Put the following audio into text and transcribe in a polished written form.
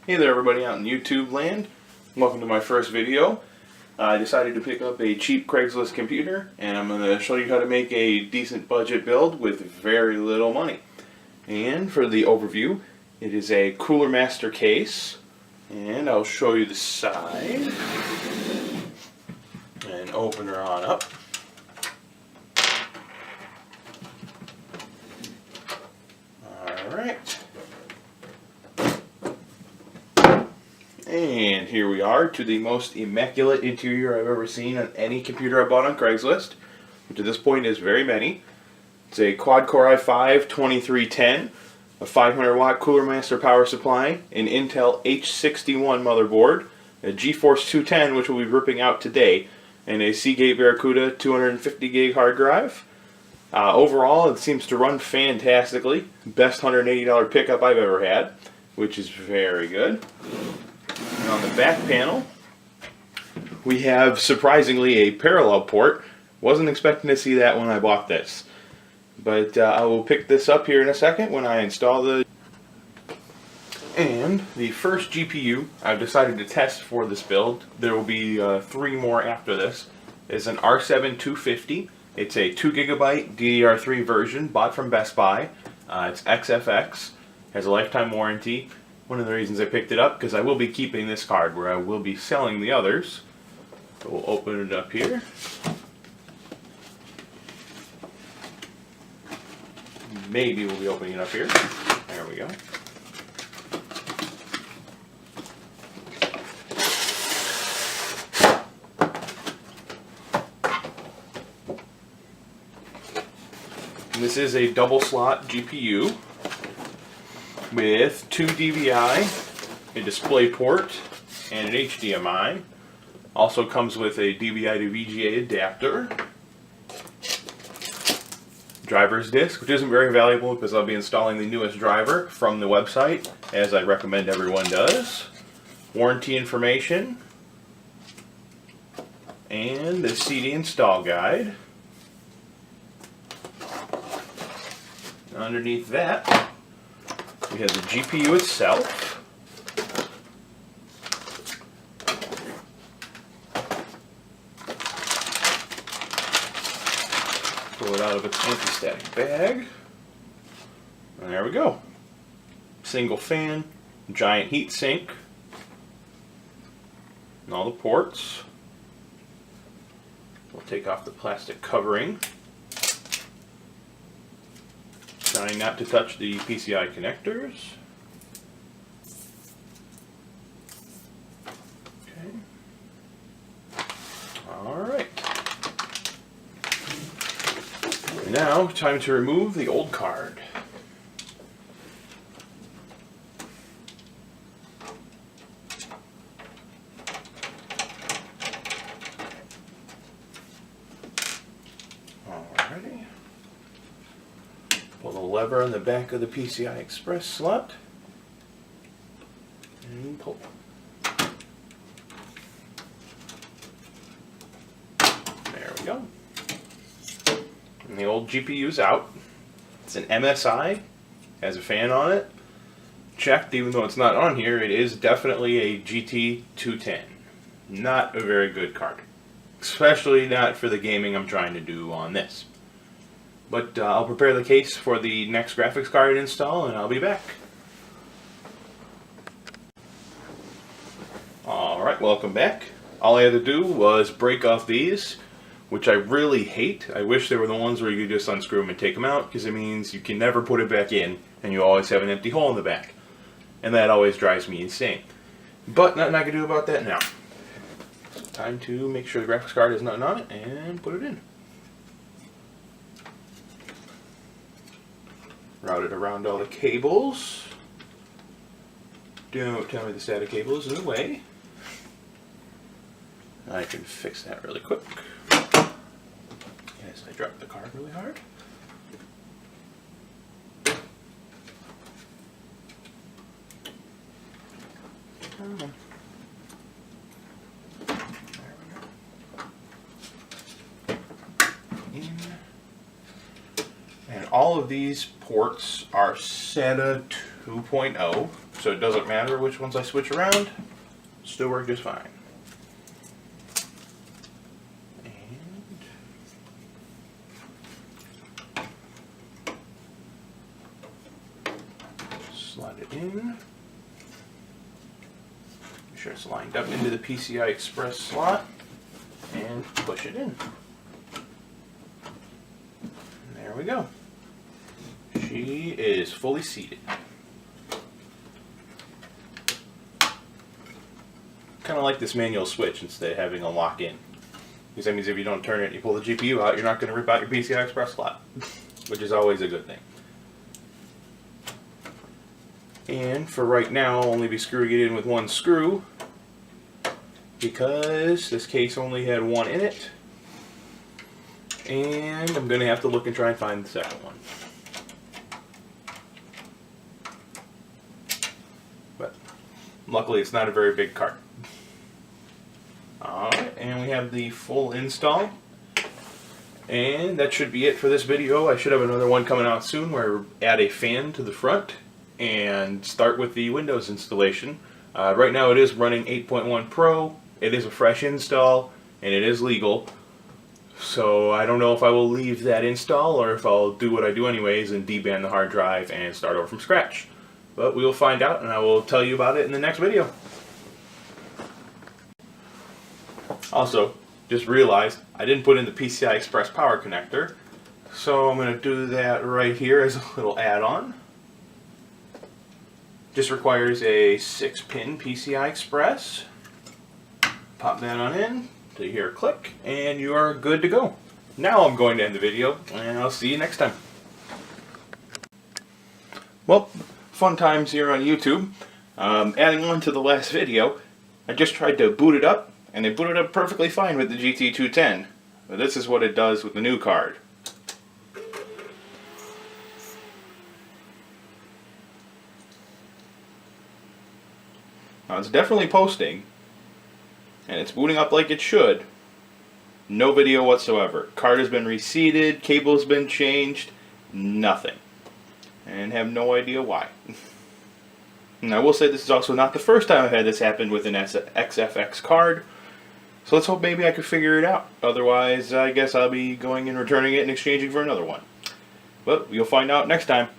Hey there everybody out in YouTube land. Welcome to my first video. I decided to pick up a cheap Craigslist computer and I'm going to show you how to make a decent budget build with very little money. And for the overview, it is a Cooler Master case, and I'll show you the side and open her on up. Alright. And here we are to the most immaculate interior I've ever seen on any computer I bought on Craigslist, which at this point is very many. It's a quad-core i5 2310, a 500 watt Cooler Master power supply, an Intel H61 motherboard, a GeForce 210 which we'll be ripping out today, and a Seagate Barracuda 250 gig hard drive. Overall it seems to run fantastically. Best $180 pickup I've ever had, which is very good. And on the back panel, we have surprisingly a parallel port. Wasn't expecting to see that when I bought this. But I will pick this up here in a second when I install the... And the first GPU I've decided to test for this build, there will be 3 more after this, is an R7 250. It's a 2GB DDR3 version, bought from Best Buy. It's XFX, has a lifetime warranty. One of the reasons I picked it up, because I will be keeping this card where I will be selling the others. So we'll open it up here. Maybe we'll be opening it up here. There we go. And this is a double slot GPU with 2 DVI, a display and an HDMI. Also comes with a DVI to VGA adapter. Driver's disc, which isn't very valuable because I'll be installing the newest driver from the website, as I recommend everyone does. Warranty information. And the CD install guide. Underneath that, we have the GPU itself. Pull it out of its anti-static bag. And there we go. Single fan, giant heat sink, and all the ports. We'll take off the plastic covering. Trying not to touch the PCI connectors. Okay. Alright. Now, time to remove the old card. Alrighty. Pull the lever on the back of the PCI Express slot and pull. There we go. And the old GPU's out. It's an MSI, has a fan on it. Checked, even though it's not on here, it is definitely a GT 210. Not a very good card. Especially not for the gaming I'm trying to do on this. But I'll prepare the case for the next graphics card install and I'll be back. Alright, welcome back. All I had to do was break off these, which I really hate. I wish they were the ones where you could just unscrew them and take them out, because it means you can never put it back in and you always have an empty hole in the back. And that always drives me insane. But nothing I can do about that now. Time to make sure the graphics card has nothing on it and put it in. Route it around all the cables. Don't tell me the SATA cable is in the way. I can fix that really quick. Yes, I dropped the card really hard. Oh. There we go. In. And all of these ports are SATA 2.0. so it doesn't matter which ones I switch around, still work just fine. Slide it in. Make sure it's lined up into the PCI Express slot and push it in. And there we go. She is fully seated. Kind of like this manual switch instead of having a lock in. Because that means if you don't turn it and you pull the GPU out, you're not going to rip out your PCI Express slot, which is always a good thing. And for right now, I'll only be screwing it in with one screw because this case only had one in it. And I'm going to have to look and try and find the second one. But luckily it's not a very big cart. Alright, and we have the full install. And that should be it for this video. I should have another one coming out soon where I add a fan to the front and start with the Windows installation. Right now it is running 8.1 Pro. It is a fresh install and it is legal. So I don't know if I will leave that install or if I'll do what I do anyways and deban the hard drive and start over from scratch. But we will find out and I will tell you about it in the next video. Also, just realized I didn't put in the PCI Express power connector. So I'm going to do that right here as a little add-on. Just requires a 6-pin PCI Express. Pop that on in, till you hear a click, and you are good to go. Now I'm going to end the video, and I'll see you next time. Well, fun times here on YouTube. Adding on to the last video, I just tried to boot it up, and it booted up perfectly fine with the GT210. But this is what it does with the new card. Now it's definitely posting, and it's booting up like it should. No video whatsoever. Card has been reseated, cable's been changed, nothing. And have no idea why. And I will say this is also not the first time I've had this happen with an XFX card. So let's hope maybe I can figure it out. Otherwise, I guess I'll be going and returning it and exchanging for another one. But you'll find out next time.